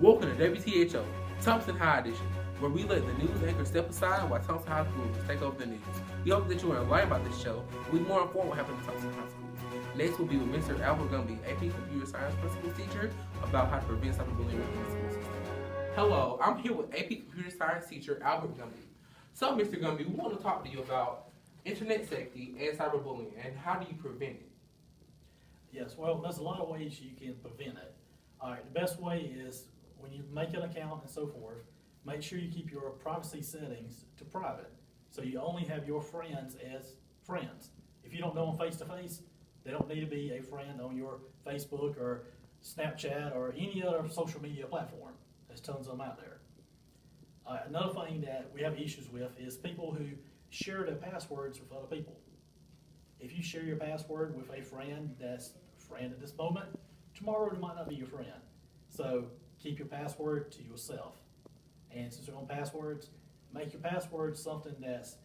Welcome to WTHO, Thomson High Edition, where we let the news anchor step aside while Thomson High Schools take over the news. We hope that you are learning about this show and will be more informed what happened in Thomson High Schools. Next will be with Mr. Albert Gumby, AP Computer Science Principal Teacher, about how to prevent cyberbullying in the school system. Hello, I'm here with AP Computer Science Teacher Albert Gumby. So, Mr. Gumby, we want to talk to you about internet safety and cyberbullying, and how do you prevent it? Yes, well, there's a lot of ways you can prevent it. All right, the best way is when you make an account and so forth, make sure you keep your privacy settings to private. So you only have your friends as friends. If you don't know them face to face, they don't need to be a friend on your Facebook or Snapchat or any other social media platform. There's tons of them out there. Another thing that we have issues with is people who share their passwords with other people. If you share your password with a friend that's a friend at this moment, tomorrow it might not be your friend. So keep your password to yourself. And since we're on passwords, make your password something that's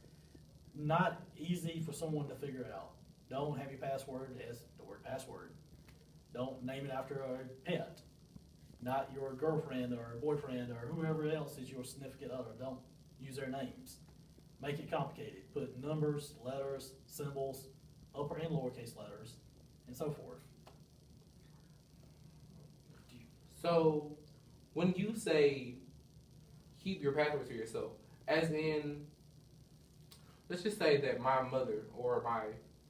not easy for someone to figure out. Don't have your password as the word password. Don't name it after a pet, not your girlfriend or boyfriend or whoever else is your significant other. Don't use their names. Make it complicated. Put numbers, letters, symbols, upper and lowercase letters, and so forth. So, when you say keep your password to yourself, as in, let's just say that my mother or my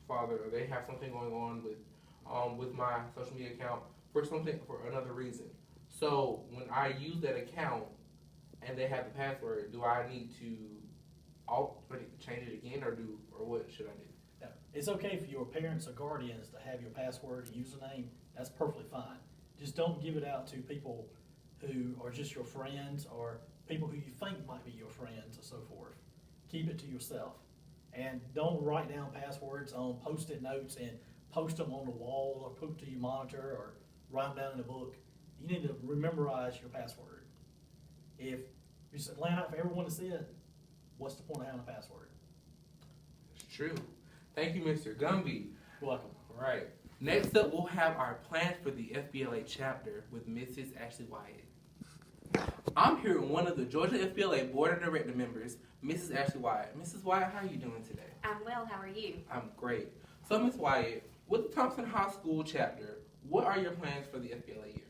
father, they have something going on with my social media account for another reason. So when I use that account and they have the password, do I need to change it again, or what should I do? Now, it's okay for your parents or guardians to have your password and username. That's perfectly fine. Just don't give it out to people who are just your friends or people who you think might be your friends or so forth. Keep it to yourself. And don't write down passwords on Post-it notes and post them on the wall or put them to your monitor or write them down in a book. You need to memorize your password. If you just laying out for everyone to see it, what's the point of having a password? It's true. Thank you, Mr. Gumby. You're welcome. All right. Next up, we'll have our plans for the FBLA chapter with Mrs. Ashley Wyatt. I'm here with one of the Georgia FBLA Board of Director members, Mrs. Ashley Wyatt. Mrs. Wyatt, how are you doing today? I'm well. How are you? I'm great. So, Ms. Wyatt, with the Thomson High School chapter, what are your plans for the FBLA year?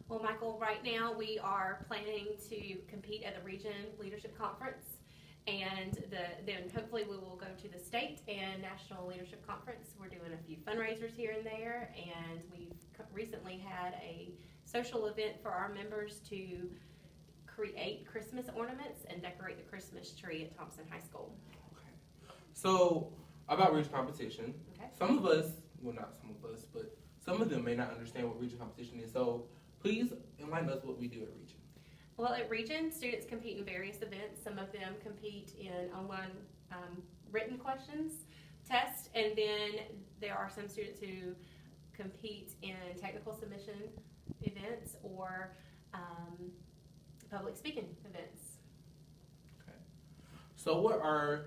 Well, Michael, right now we are planning to compete at the Region Leadership Conference, and then hopefully we will go to the state and national leadership conference. We're doing a few fundraisers here and there, and we've recently had a social event for our members to create Christmas ornaments and decorate the Christmas tree at Thomson High School. Okay. So, about region competition, Okay. some of us, well, not some of us, but some of them may not understand what region competition is. So, please enlighten us what we do at region. Well, at Region, students compete in various events. Some of them compete in online written questions, tests, and then there are some students who compete in technical submission events or public speaking events. Okay. So what are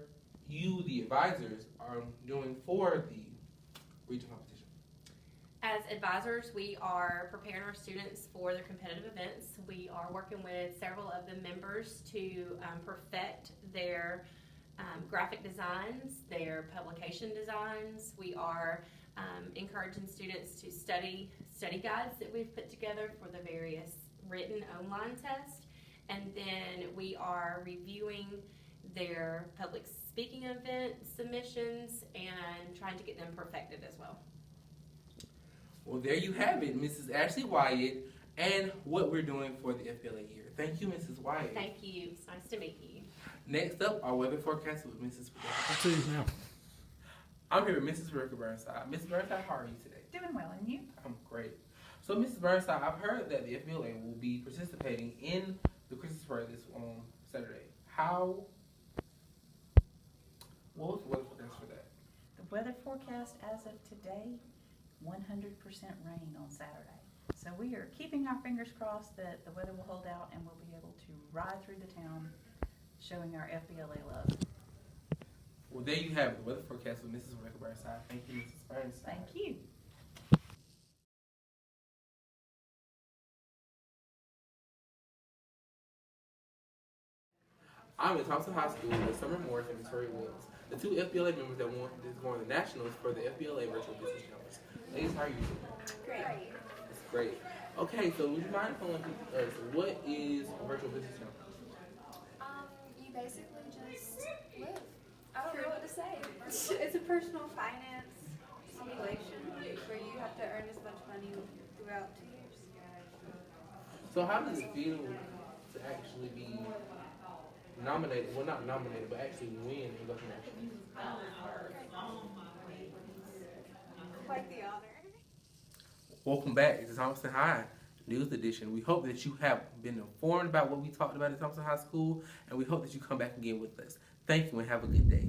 you, the advisors, are doing for the region competition? As advisors, we are preparing our students for their competitive events. We are working with several of the members to perfect their graphic designs, their publication designs. We are encouraging students to study guides that we've put together for the various written online tests. And then we are reviewing their public speaking event submissions and trying to get them perfected as well. Well, there you have it, Mrs. Ashley Wyatt, and what we're doing for the FBLA year. Thank you, Mrs. Wyatt. Thank you. It's nice to meet you. Next up, our weather forecast with Mrs. Too now. I'm here with Mrs. Rebecca Burnside. Mrs. Burnside, how are you today? Doing well, and you? I'm great. So, Mrs. Burnside, I've heard that the FBLA will be participating in the Christmas parade this Saturday. What was the weather forecast for that? The weather forecast as of today, 100% rain on Saturday. So we are keeping our fingers crossed that the weather will hold out and we'll be able to ride through the town showing our FBLA love. Well, there you have it, the weather forecast with Mrs. Rebecca Burnside. Thank you, Mrs. Burnside. Thank you. I'm at Thomson High School with Summer Morris and Victoria Williams, the two FBLA members that is going to nationals for the FBLA Virtual Business Challenge. Ladies, how are you doing? Great. That's great. Okay, so would you mind telling us what is a virtual business challenge? You basically just live. I don't know what to say. It's a personal finance simulation where you have to earn as much money throughout 2 years. So how does it feel to actually be nominated, well not nominated, but actually win and go to nationals? Quite the honor. Welcome back to Thomson High News Edition. We hope that you have been informed about what we talked about at Thomson High School, and we hope that you come back again with us. Thank you and have a good day.